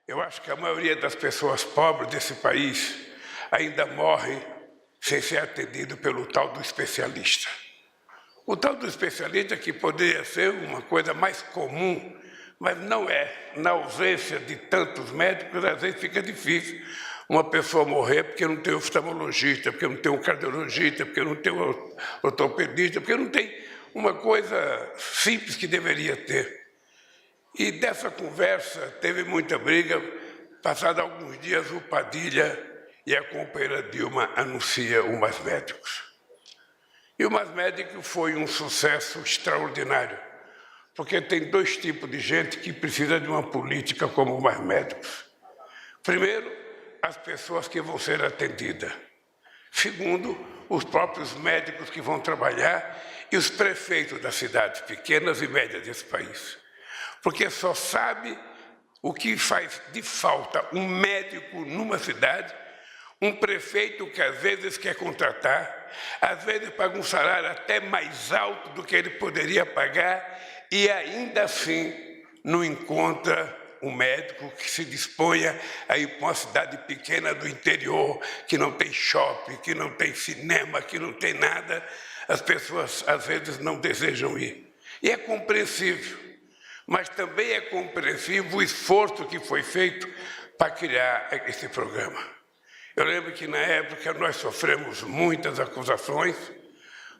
Eu acho que a maioria das pessoas pobres desse país ainda morre sem ser atendido pelo tal do especialista. O tal do especialista que poderia ser uma coisa mais comum, mas não é. Na ausência de tantos médicos, às vezes fica difícil uma pessoa morrer porque não tem oftalmologista, porque não tem um cardiologista, porque não tem um ortopedista, porque não tem uma coisa simples que deveria ter. E dessa conversa teve muita briga. Passados alguns dias, o Padilha e a companheira Dilma anunciam o Mais Médicos. E o Mais Médicos foi um sucesso extraordinário, porque tem dois tipos de gente que precisa de uma política como o Mais Médicos. Primeiro, as pessoas que vão ser atendidas. Segundo, os próprios médicos que vão trabalhar e os prefeitos das cidades pequenas e médias desse país. Porque só sabe o que faz de falta um médico numa cidade, um prefeito que às vezes quer contratar, às vezes paga um salário até mais alto do que ele poderia pagar e ainda assim não encontra um médico que se disponha a ir para uma cidade pequena do interior, que não tem shopping, que não tem cinema, que não tem nada. As pessoas às vezes não desejam ir. E é compreensível. Mas também é compreensível o esforço que foi feito para criar esse programa. Eu lembro que, na época, nós sofremos muitas acusações,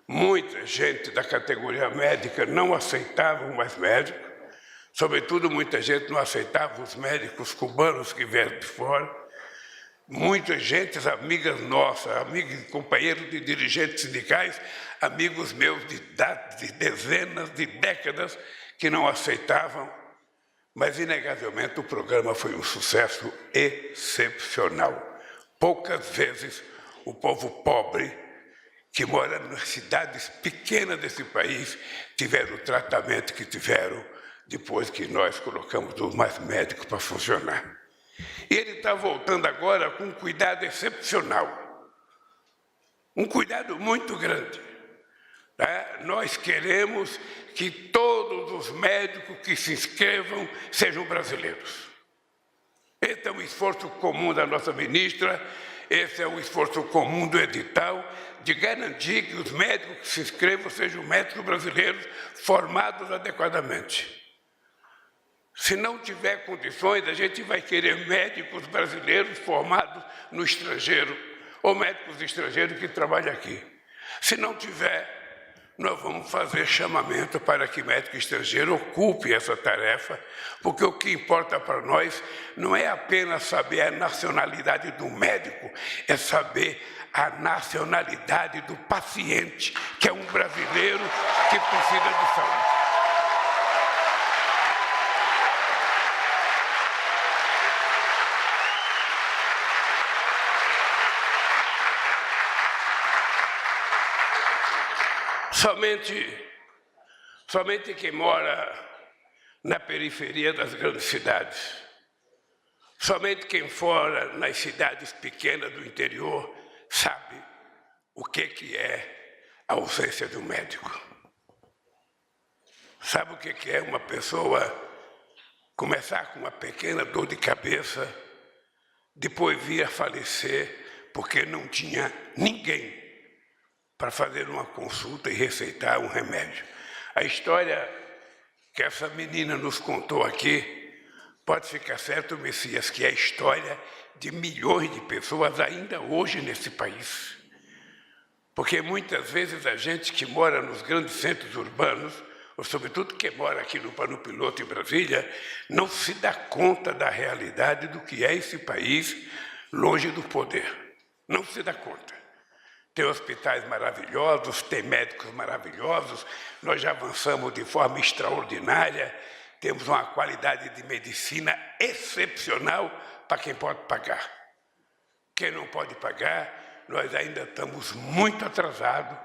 muita gente da categoria médica não aceitava o Mais Médico, sobretudo muita gente não aceitava os médicos cubanos que vieram de fora, muita gente, amigas nossas, amigos, companheiros de dirigentes sindicais, amigos meus de dezenas de décadas, que não aceitavam, mas, inegavelmente, o programa foi um sucesso excepcional. Poucas vezes o povo pobre, que mora nas cidades pequenas desse país, tiveram o tratamento que tiveram depois que nós colocamos os Mais Médicos para funcionar. E ele está voltando agora com um cuidado excepcional, um cuidado muito grande. Nós queremos que todos os médicos que se inscrevam sejam brasileiros. Esse é um esforço comum da nossa ministra, esse é um esforço comum do edital, de garantir que os médicos que se inscrevam sejam médicos brasileiros formados adequadamente. Se não tiver condições, a gente vai querer médicos brasileiros formados no estrangeiro, ou médicos estrangeiros que trabalham aqui. Se não tiver, nós vamos fazer chamamento para que médico estrangeiro ocupe essa tarefa, porque o que importa para nós não é apenas saber a nacionalidade do médico, é saber a nacionalidade do paciente, que é um brasileiro que precisa de saúde. Somente quem mora na periferia das grandes cidades, somente quem mora nas cidades pequenas do interior sabe o que é a ausência de um médico. Sabe o que é uma pessoa começar com uma pequena dor de cabeça, depois vir a falecer porque não tinha ninguém para fazer uma consulta e receitar um remédio. A história que essa menina nos contou aqui, pode ficar certo, Messias, que é a história de milhões de pessoas ainda hoje nesse país. Porque muitas vezes a gente que mora nos grandes centros urbanos, ou sobretudo quem mora aqui no Plano Piloto em Brasília, não se dá conta da realidade do que é esse país longe do poder. Não se dá conta. Tem hospitais maravilhosos, tem médicos maravilhosos, nós já avançamos de forma extraordinária, temos uma qualidade de medicina excepcional para quem pode pagar. Quem não pode pagar, nós ainda estamos muito atrasados,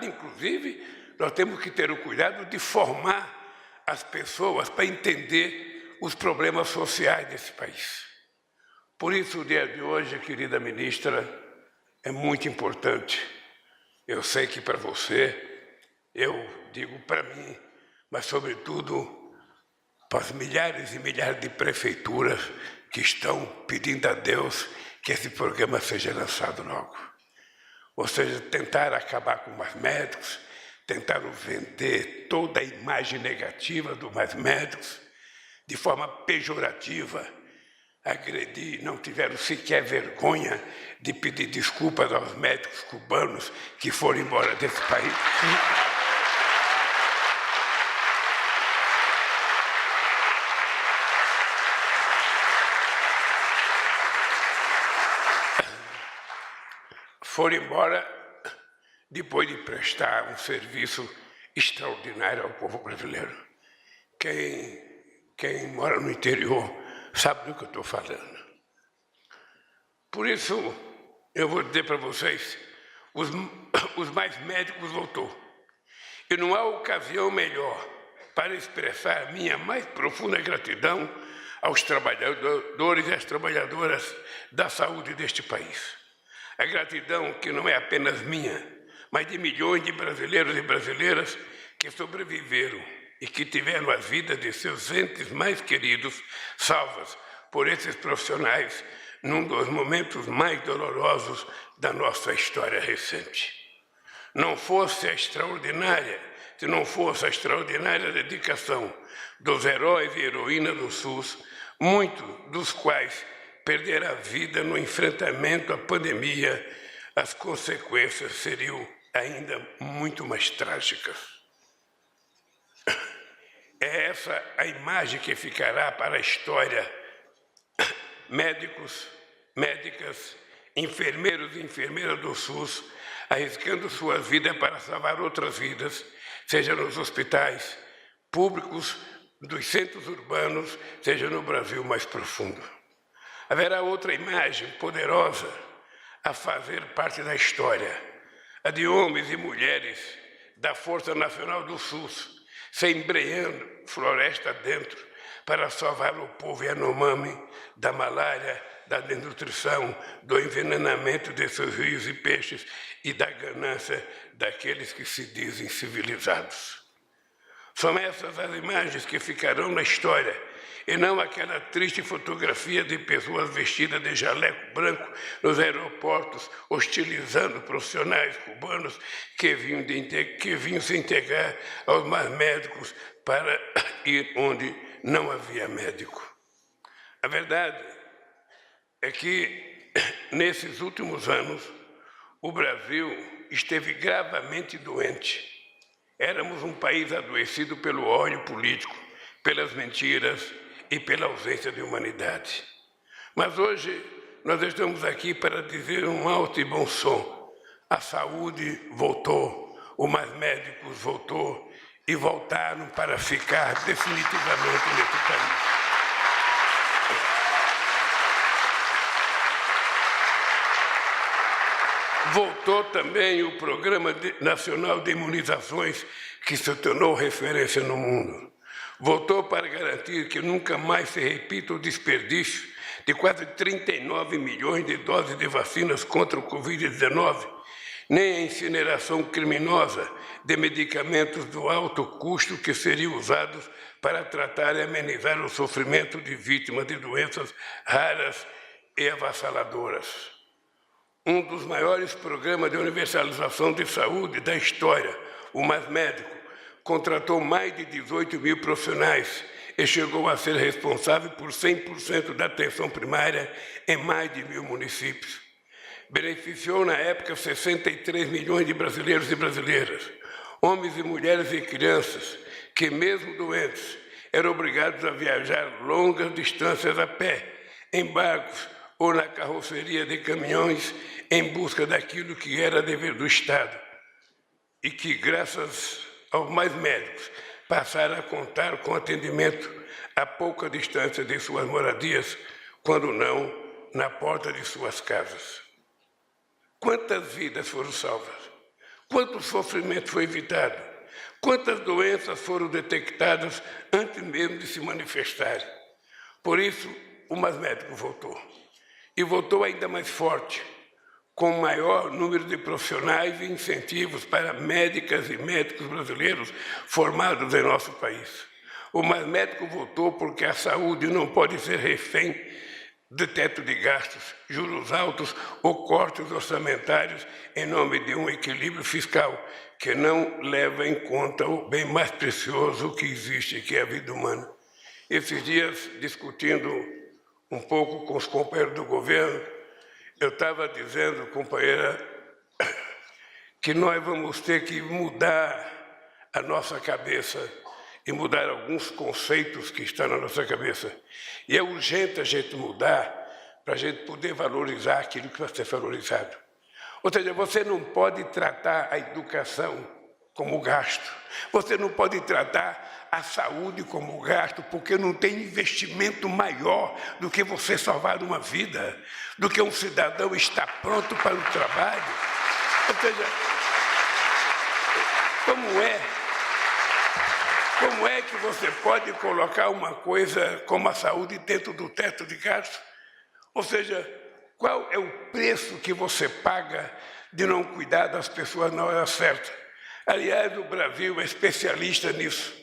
inclusive nós temos que ter o cuidado de formar as pessoas para entender os problemas sociais desse país. Por isso, o dia de hoje, querida ministra, é muito importante. Eu sei que para você, eu digo para mim, mas sobretudo para as milhares e milhares de prefeituras que estão pedindo a Deus que esse programa seja lançado logo. Ou seja, tentaram acabar com mais médicos, tentaram vender toda a imagem negativa dos mais médicos, de forma pejorativa, agredir, não tiveram sequer vergonha de pedir desculpas aos médicos cubanos que foram embora desse país. Foram embora depois de prestar um serviço extraordinário ao povo brasileiro. Quem mora no interior sabe do que eu estou falando. Por isso, eu vou dizer para vocês, os mais médicos voltou. E não há ocasião melhor para expressar minha mais profunda gratidão aos trabalhadores e às trabalhadoras da saúde deste país. A gratidão que não é apenas minha, mas de milhões de brasileiros e brasileiras que sobreviveram e que tiveram as vidas de seus entes mais queridos salvas por esses profissionais num dos momentos mais dolorosos da nossa história recente. Se não fosse a extraordinária dedicação dos heróis e heroínas do SUS, muitos dos quais perderam a vida no enfrentamento à pandemia, as consequências seriam ainda muito mais trágicas. É essa a imagem que ficará para a história. Médicos, médicas, enfermeiros e enfermeiras do SUS, arriscando suas vidas para salvar outras vidas, seja nos hospitais públicos, dos centros urbanos, seja no Brasil mais profundo. Haverá outra imagem poderosa a fazer parte da história, a de homens e mulheres da Força Nacional do SUS, se embreando floresta dentro para salvar o povo Yanomami da malária, da desnutrição, do envenenamento de seus rios e peixes e da ganância daqueles que se dizem civilizados. São essas as imagens que ficarão na história, e não aquela triste fotografia de pessoas vestidas de jaleco branco nos aeroportos, hostilizando profissionais cubanos que vinham se integrar aos mais médicos para ir onde não havia médico. A verdade é que, nesses últimos anos, o Brasil esteve gravemente doente. Éramos um país adoecido pelo ódio político, pelas mentiras e pela ausência de humanidade. Mas hoje nós estamos aqui para dizer um alto e bom som. A saúde voltou, os mais médicos voltou e voltaram para ficar definitivamente nesse país. Voltou também o Programa Nacional de Imunizações, que se tornou referência no mundo. Voltou para garantir que nunca mais se repita o desperdício de quase 39 milhões de doses de vacinas contra o Covid-19, nem a incineração criminosa de medicamentos do alto custo que seriam usados para tratar e amenizar o sofrimento de vítimas de doenças raras e avassaladoras. Um dos maiores programas de universalização de saúde da história, o Mais Médico, contratou mais de 18 mil profissionais e chegou a ser responsável por 100% da atenção primária em mais de 1.000 municípios. Beneficiou, na época, 63 milhões de brasileiros e brasileiras, homens e mulheres e crianças que, mesmo doentes, eram obrigados a viajar longas distâncias a pé, em barcos ou na carroceria de caminhões em busca daquilo que era dever do Estado e que, graças aos mais médicos, passaram a contar com atendimento a pouca distância de suas moradias, quando não na porta de suas casas. Quantas vidas foram salvas? Quanto sofrimento foi evitado? Quantas doenças foram detectadas antes mesmo de se manifestarem? Por isso, o Mais Médico voltou. E voltou ainda mais forte, com maior número de profissionais e incentivos para médicas e médicos brasileiros formados em nosso país. O Mais Médico votou porque a saúde não pode ser refém de teto de gastos, juros altos ou cortes orçamentários em nome de um equilíbrio fiscal que não leva em conta o bem mais precioso que existe, que é a vida humana. Esses dias, discutindo um pouco com os companheiros do governo, eu estava dizendo, companheira, que nós vamos ter que mudar a nossa cabeça e mudar alguns conceitos que estão na nossa cabeça. E é urgente a gente mudar para a gente poder valorizar aquilo que vai ser valorizado. Ou seja, você não pode tratar a educação como gasto. Você não pode tratar a saúde como gasto, porque não tem investimento maior do que você salvar uma vida, do que um cidadão estar pronto para o trabalho. Ou seja, como é que você pode colocar uma coisa como a saúde dentro do teto de gastos? Ou seja, qual é o preço que você paga de não cuidar das pessoas na hora certa? Aliás, o Brasil é especialista nisso.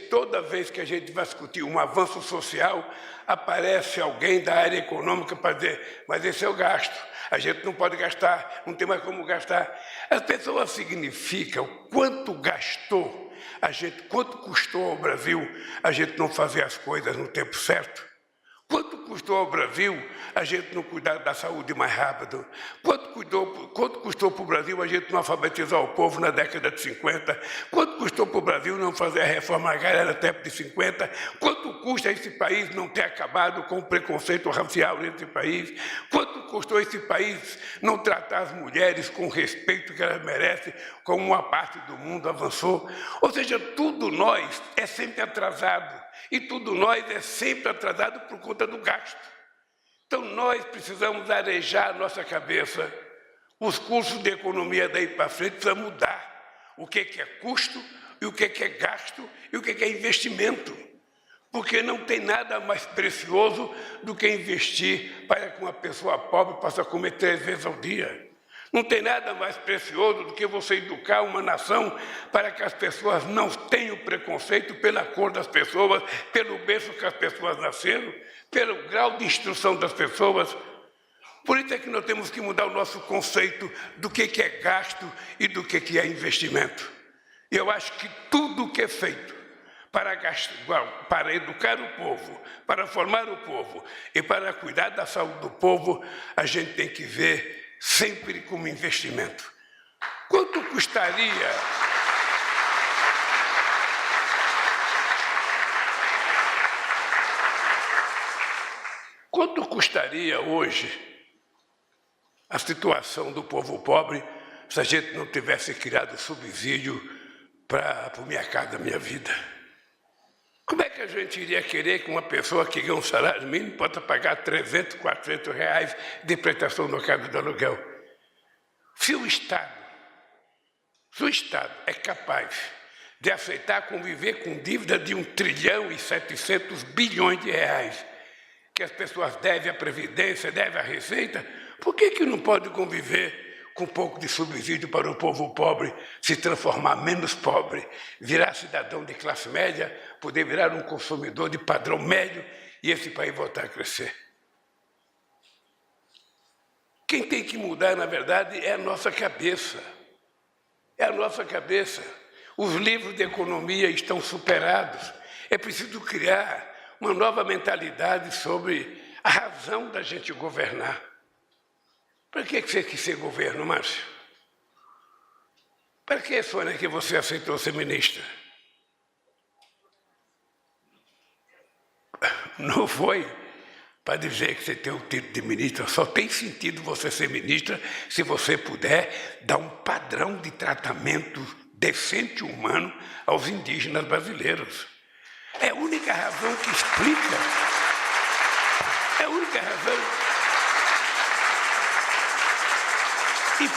Toda vez que a gente vai discutir um avanço social, aparece alguém da área econômica para dizer, mas esse é o gasto, a gente não pode gastar, não tem mais como gastar. As pessoas significam quanto gastou, quanto custou ao Brasil a gente não fazer as coisas no tempo certo. Quanto custou ao Brasil a gente não cuidar da saúde mais rápido? Quanto custou para o Brasil a gente não alfabetizar o povo na década de 50? Quanto custou para o Brasil não fazer a reforma agrária no tempo de 50? Quanto custa esse país não ter acabado com o preconceito racial nesse país? Quanto custou esse país não tratar as mulheres com o respeito que elas merecem, como uma parte do mundo avançou? Ou seja, tudo nós é sempre atrasado. E tudo nós é sempre atrasado por conta do gasto. Então, nós precisamos arejar a nossa cabeça. Os cursos de economia daí para frente precisam mudar. O que é custo, e o que é gasto, e o que é investimento. Porque não tem nada mais precioso do que investir para que uma pessoa pobre possa comer 3 vezes ao dia. Não tem nada mais precioso do que você educar uma nação para que as pessoas não tenham preconceito pela cor das pessoas, pelo berço que as pessoas nasceram, pelo grau de instrução das pessoas. Por isso é que nós temos que mudar o nosso conceito do que é gasto e do que é investimento. E eu acho que tudo que é feito para educar o povo, para formar o povo e para cuidar da saúde do povo, a gente tem que ver sempre como investimento. Quanto custaria hoje a situação do povo pobre se a gente não tivesse criado subsídio para o Minha Casa Minha Vida? Como é que a gente iria querer que uma pessoa que ganha um salário mínimo possa pagar 300, 400 reais de prestação no casa do aluguel? Se o Estado é capaz de aceitar conviver com dívida de 1,7 trilhão de reais, que as pessoas devem à Previdência, devem à Receita, por que não pode conviver com um pouco de subsídio para o povo pobre se transformar menos pobre, virar cidadão de classe média, poder virar um consumidor de padrão médio e esse país voltar a crescer? Quem tem que mudar, na verdade, é a nossa cabeça. É a nossa cabeça. Os livros de economia estão superados. É preciso criar uma nova mentalidade sobre a razão da gente governar. Para que você quis ser governo, Márcio? Para que, Sônia, que você aceitou ser ministra? Não foi para dizer que você tem o título de ministra. Só tem sentido você ser ministra se você puder dar um padrão de tratamento decente e humano aos indígenas brasileiros. É a única razão que explica. É a única razão. E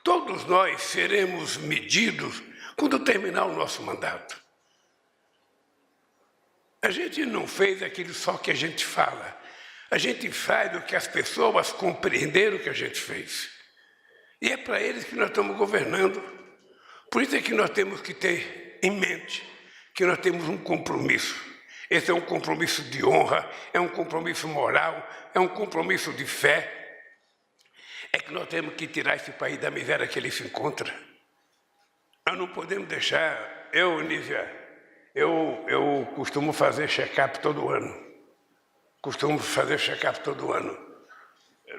todos nós seremos medidos quando terminar o nosso mandato. A gente não fez aquilo só que a gente fala. A gente faz o que as pessoas compreenderam que a gente fez. E é para eles que nós estamos governando. Por isso é que nós temos que ter em mente que nós temos um compromisso. Esse é um compromisso de honra, é um compromisso moral, é um compromisso de fé. É que nós temos que tirar esse país da miséria que ele se encontra. Nós não podemos deixar... Nízia, eu costumo fazer check-up todo ano.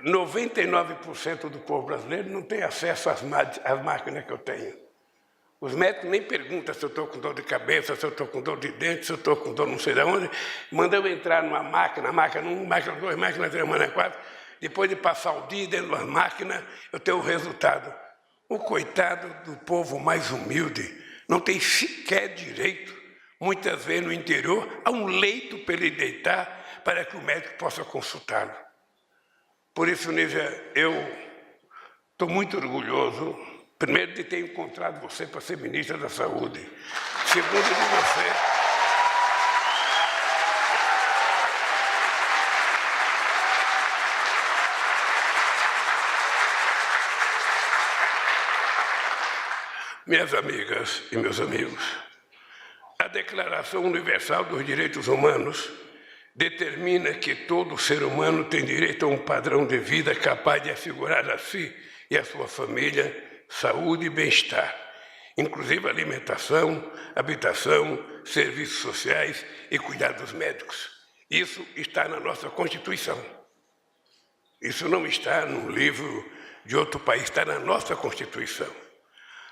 99% do povo brasileiro não tem acesso às máquinas que eu tenho. Os médicos nem perguntam se eu estou com dor de cabeça, se eu estou com dor de dente, se eu estou com dor não sei de onde. Mandam eu entrar numa máquina 1, máquina 2, máquina 3, máquina 4. Depois de passar o dia dentro das máquinas, eu tenho o resultado. O coitado do povo mais humilde não tem sequer direito, muitas vezes no interior, a um leito para ele deitar, para que o médico possa consultá-lo. Por isso, Nízia, eu estou muito orgulhoso, primeiro, de ter encontrado você para ser ministra da Saúde. Segundo, de você... Minhas amigas e meus amigos, a Declaração Universal dos Direitos Humanos determina que todo ser humano tem direito a um padrão de vida capaz de assegurar a si e a sua família saúde e bem-estar, inclusive alimentação, habitação, serviços sociais e cuidados médicos. Isso está na nossa Constituição. Isso não está num livro de outro país, está na nossa Constituição.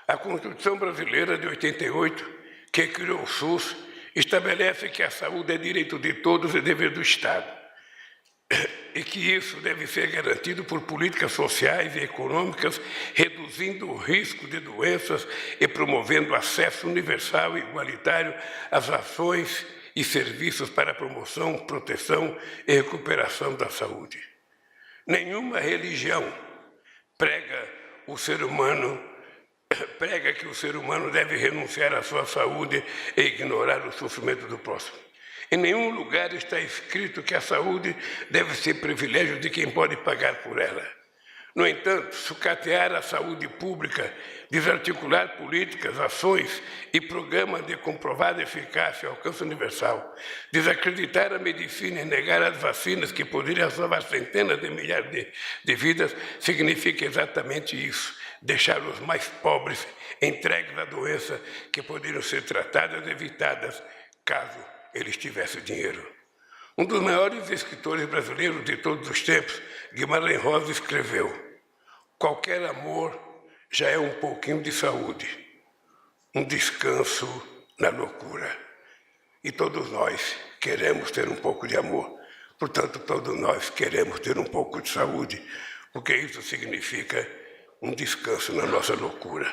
A Constituição brasileira de 88, que criou o SUS, estabelece que a saúde é direito de todos e dever do Estado, e que isso deve ser garantido por políticas sociais e econômicas, reduzindo o risco de doenças e promovendo acesso universal e igualitário às ações e serviços para a promoção, proteção e recuperação da saúde. Nenhuma religião prega que o ser humano deve renunciar à sua saúde e ignorar o sofrimento do próximo. Em nenhum lugar está escrito que a saúde deve ser privilégio de quem pode pagar por ela. No entanto, sucatear a saúde pública, desarticular políticas, ações e programas de comprovada eficácia e alcance universal, desacreditar a medicina e negar as vacinas que poderiam salvar centenas de milhares de vidas, significa exatamente isso. Deixar os mais pobres entregues à doença que poderiam ser tratadas e evitadas caso eles tivessem dinheiro. Um dos maiores escritores brasileiros de todos os tempos, Guimarães Rosa, escreveu: qualquer amor já é um pouquinho de saúde, um descanso na loucura. E todos nós queremos ter um pouco de amor, portanto, todos nós queremos ter um pouco de saúde, porque isso significa um descanso na nossa loucura.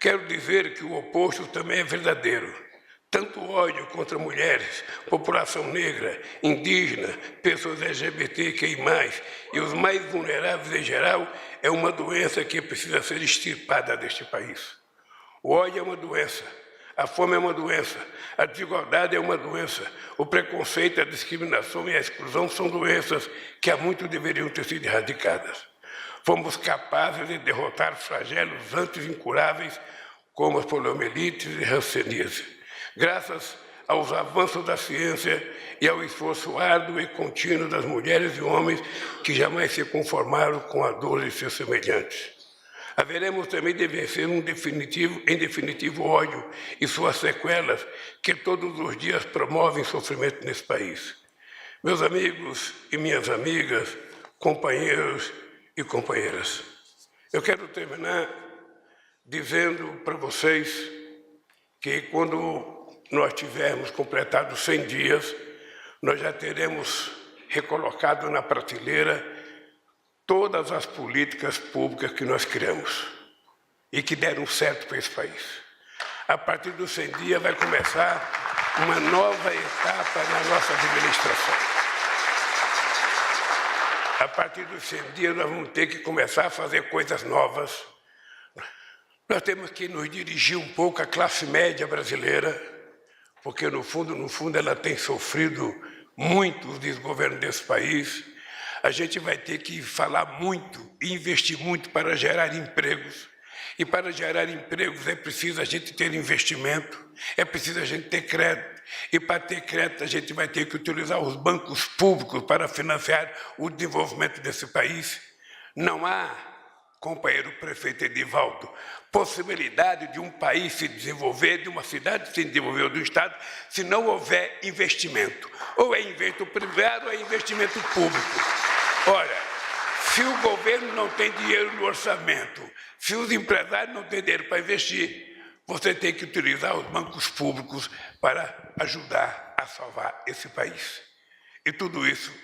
Quero dizer que o oposto também é verdadeiro. Tanto ódio contra mulheres, população negra, indígena, pessoas LGBTQI+, e os mais vulneráveis em geral, é uma doença que precisa ser extirpada deste país. O ódio é uma doença, a fome é uma doença, a desigualdade é uma doença, o preconceito, a discriminação e a exclusão são doenças que há muito deveriam ter sido erradicadas. Fomos capazes de derrotar flagelos antes incuráveis, como as poliomielites e hanseníase. Graças aos avanços da ciência e ao esforço árduo e contínuo das mulheres e homens que jamais se conformaram com a dor de seus semelhantes. Haveremos também de vencer em definitivo ódio e suas sequelas que todos os dias promovem sofrimento nesse país. Meus amigos e minhas amigas, companheiros e companheiras, eu quero terminar dizendo para vocês que quando nós tivermos completado 100 dias, nós já teremos recolocado na prateleira todas as políticas públicas que nós criamos e que deram certo para esse país. A partir dos 100 dias vai começar uma nova etapa na nossa administração. A partir dos 100 dias nós vamos ter que começar a fazer coisas novas. Nós temos que nos dirigir um pouco à classe média brasileira, porque no fundo ela tem sofrido muito o desgoverno desse país. A gente vai ter que falar muito e investir muito para gerar empregos E para gerar empregos é preciso a gente ter investimento, é preciso a gente ter crédito. E para ter crédito a gente vai ter que utilizar os bancos públicos para financiar o desenvolvimento desse país. Não há, companheiro prefeito Edivaldo, possibilidade de um país se desenvolver, de uma cidade se desenvolver, ou do Estado, se não houver investimento. Ou é investimento privado ou é investimento público. Ora, se o governo não tem dinheiro no orçamento, se os empresários não têm dinheiro para investir, você tem que utilizar os bancos públicos para ajudar a salvar esse país. E tudo isso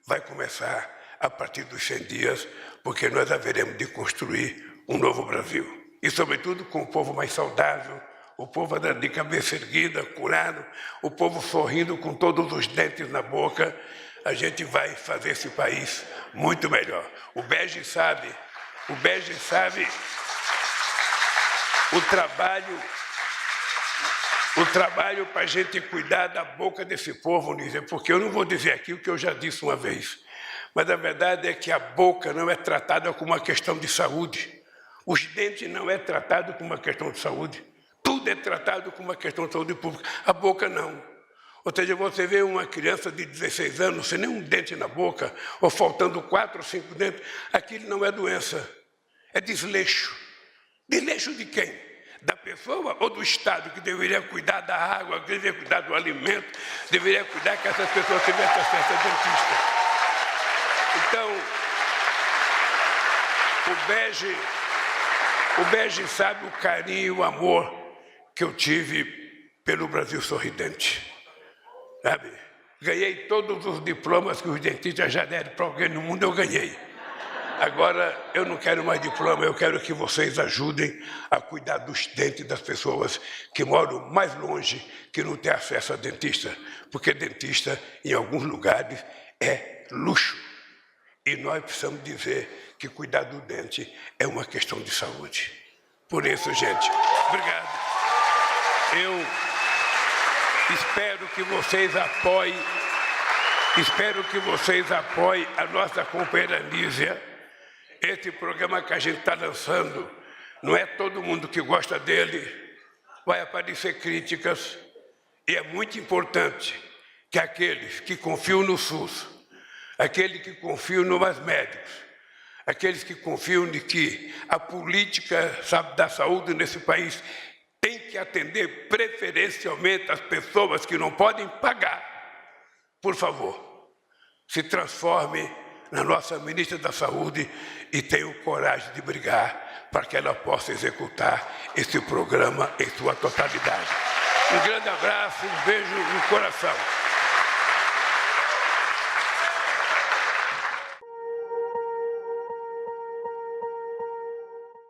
vai começar a partir dos 100 dias, porque nós haveremos de construir um novo Brasil. E, sobretudo, com o povo mais saudável, o povo andando de cabeça erguida, curado, o povo sorrindo com todos os dentes na boca, a gente vai fazer esse país muito melhor. O Bege sabe o trabalho para a gente cuidar da boca desse povo, Nízia, porque eu não vou dizer aqui o que eu já disse uma vez, mas a verdade é que a boca não é tratada como uma questão de saúde, os dentes não é tratado como uma questão de saúde, tudo é tratado como uma questão de saúde pública, a boca não. Ou seja, você vê uma criança de 16 anos sem nenhum dente na boca, ou faltando 4 ou 5 dentes, aquilo não é doença, é desleixo. Desleixo de quem? Da pessoa ou do Estado, que deveria cuidar da água, que deveria cuidar do alimento, deveria cuidar que essas pessoas tivessem acesso a dentista. Então, o Bege sabe o carinho e o amor que eu tive pelo Brasil Sorridente. Sabe? Ganhei todos os diplomas que os dentistas já deram para alguém no mundo, eu ganhei. Agora, eu não quero mais diploma, eu quero que vocês ajudem a cuidar dos dentes das pessoas que moram mais longe, que não têm acesso a dentista, porque dentista, em alguns lugares, é luxo. E nós precisamos dizer que cuidar do dente é uma questão de saúde. Por isso, gente, obrigado. Eu espero que vocês apoiem a nossa companheira Nízia. Esse programa que a gente está lançando, não é todo mundo que gosta dele, vai aparecer críticas, e é muito importante que aqueles que confiam no SUS, aqueles que confiam no mais médicos, aqueles que confiam de que a política, sabe, da saúde nesse país tem que atender preferencialmente as pessoas que não podem pagar, por favor, se transforme na nossa ministra da Saúde e tenham coragem de brigar para que ela possa executar esse programa em sua totalidade. Um grande abraço, um beijo no coração.